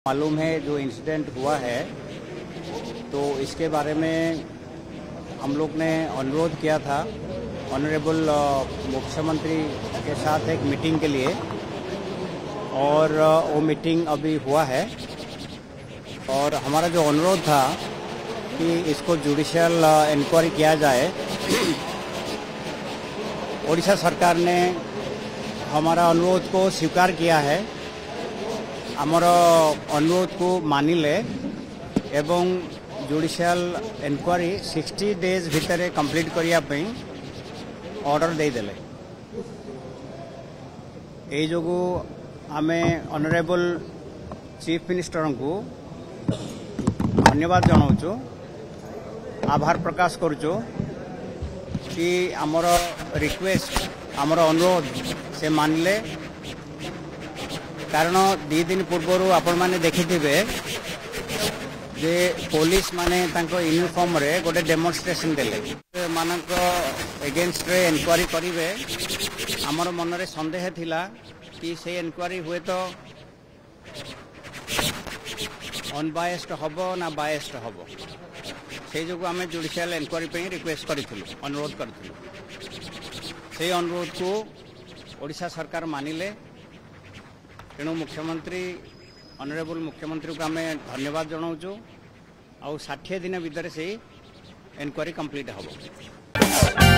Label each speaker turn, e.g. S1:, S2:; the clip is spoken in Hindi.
S1: मालूम है जो इंसिडेंट हुआ है, तो इसके बारे में हम लोग ने अनुरोध किया था ऑनरेबल मुख्यमंत्री के साथ एक मीटिंग के लिए, और वो मीटिंग अभी हुआ है। और हमारा जो अनुरोध था कि इसको जुडिशियल इंक्वायरी किया जाए, ओडिशा सरकार ने हमारा अनुरोध को स्वीकार किया है। आमर अनुरोध को मानिले एवं जुडिशियल इंक्वायरी 60 डेज भितर कंप्लीट करने ऑर्डर देदेले। यही जो आम ऑनरेबल चीफ मिनिस्टर को धन्यवाद जनाऊँ, आभार प्रकाश करुचु कि आमर रिक्वेस्ट आमर अनुरोध से मानिले। कारण 2 दिन पूर्व आपण मैंने देखिथिबे जे पुलिस माने तांको यूनिफॉर्म रे गोटे डेमोन्स्ट्रेशन देले मानक एगेंस्ट रे इंक्वायरी करिवे। हमर मन रे संदेह थिला कि से इंक्वायरी हुए तो अनबायस्ड हबो ना बायस्ड हबो, से जो आम जुडिशियल इंक्वायरी पे रिक्वेस्ट करिथिलु, अनुरोध करिथिलु। से अनुरोध को ओडिशा सरकार मानिले। तेणु मुख्यमंत्री ऑनरेबल मुख्यमंत्री को आम धन्यवाद जनाऊँ। आ 60 दिन भितर से इंक्वायरी कंप्लीट हम।